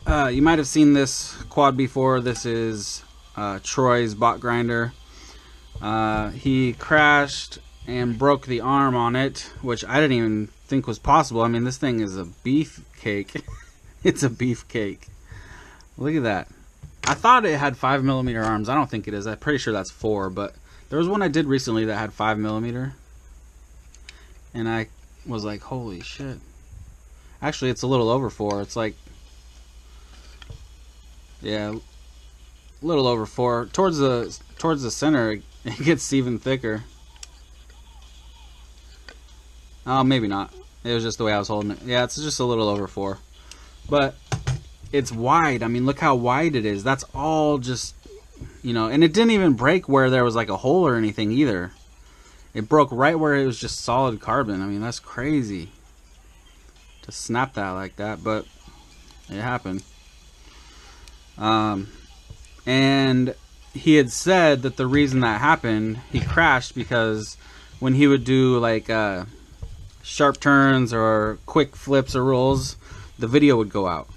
You might have seen this quad before. This is Troy's botgrinder. He crashed and broke the arm on it, which I didn't even think was possible. I mean, this thing is a beefcake. It's a beefcake. Look at that. I thought it had 5mm arms. I don't think it is. I'm pretty sure that's 4, but there was one I did recently that had 5mm. And I was like, holy shit. Actually, it's a little over 4. It's like, yeah, a little over 4. Towards the center, it gets even thicker. Oh, maybe not. It was just the way I was holding it. Yeah, it's just a little over 4. But it's wide. I mean, look how wide it is. That's all just, you know, and it didn't even break where there was like a hole or anything either. It broke right where it was just solid carbon. I mean, that's crazy to snap that like that, but it happened. And he had said that the reason that happened, he crashed because when he would do like sharp turns or quick flips or rolls, the video would go out.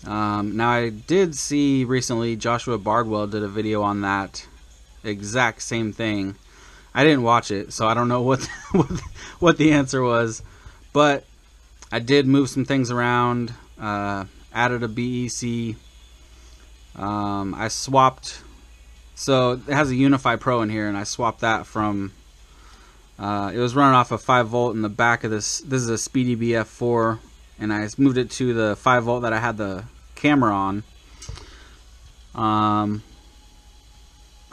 Now I did see recently Joshua Bardwell did a video on that exact same thing. I didn't watch it, so I don't know what the answer was, but I did move some things around, added a BEC. I swapped, so it has a Unify Pro in here, and I swapped that from, it was running off a 5V in the back of this. This is a Speedy BF4, and I moved it to the 5V that I had the camera on.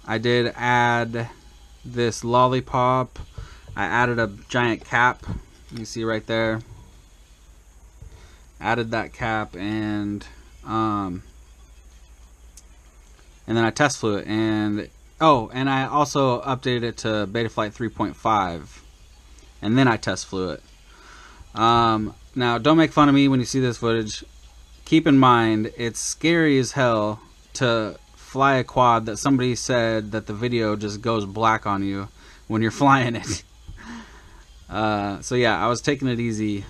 I did add this lollipop. I added a giant cap. You can see right there. Added that cap, and then I test flew it, and and I also updated it to Betaflight 3.5, and then I test flew it. Now, don't make fun of me when you see this footage. Keep in mind, it's scary as hell to fly a quad that somebody said that the video just goes black on you when you're flying it. So yeah, I was taking it easy,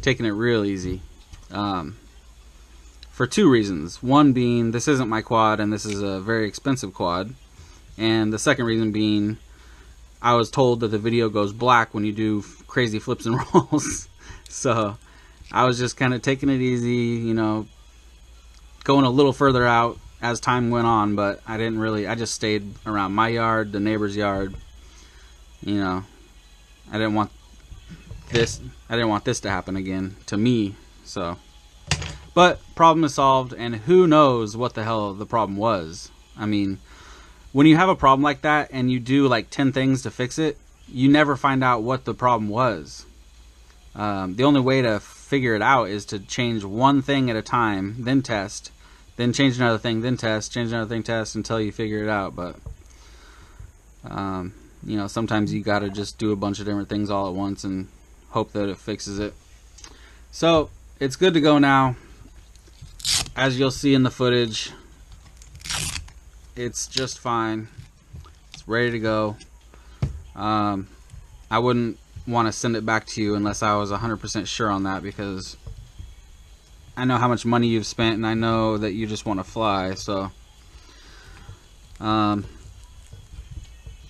taking it real easy, for 2 reasons. One being, this isn't my quad, and this is a very expensive quad. And the second reason being, I was told that the video goes black when you do crazy flips and rolls. So I was just kind of taking it easy, you know, going a little further out as time went on, but I didn't really, I just stayed around my yard, the neighbor's yard. You know, I didn't want this to happen again to me. So, but problem is solved, and who knows what the hell the problem was. I mean, when you have a problem like that and you do like 10 things to fix it, you never find out what the problem was. The only way to figure it out is to change one thing at a time, then test, then change another thing, then test, change another thing, test, until you figure it out. But you know, sometimes you gotta just do a bunch of different things all at once and hope that it fixes it. So it's good to go now. As you'll see in the footage, it's just fine. It's ready to go. I wouldn't want to send it back to you unless I was 100% sure on that, because I know how much money you've spent, and I know that you just want to fly. So I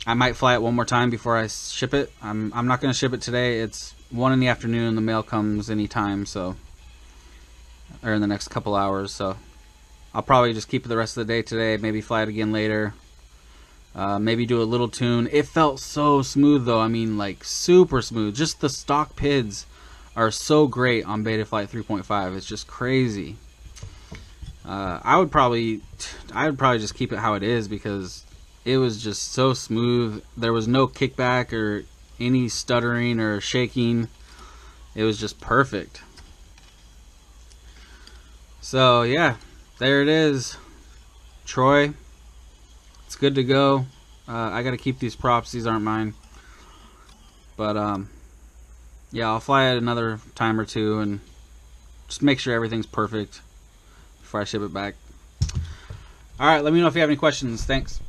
might fly it one more time before I ship it. I'm not going to ship it today. It's 1 in the afternoon. The mail comes anytime, so, or in the next couple hours. So I'll probably just keep it the rest of the day today. Maybe fly it again later. Maybe do a little tune. It felt so smooth though. I mean, like super smooth. Just the stock PIDs are so great on Betaflight 3.5. It's just crazy. I would probably just keep it how it is, because it was just so smooth. There was no kickback or any stuttering or shaking. It was just perfect. So yeah, there it is, Troy. It's good to go. I gotta keep these props. These aren't mine. But yeah, I'll fly it another time or two and just make sure everything's perfect before I ship it back. Alright, let me know if you have any questions. Thanks.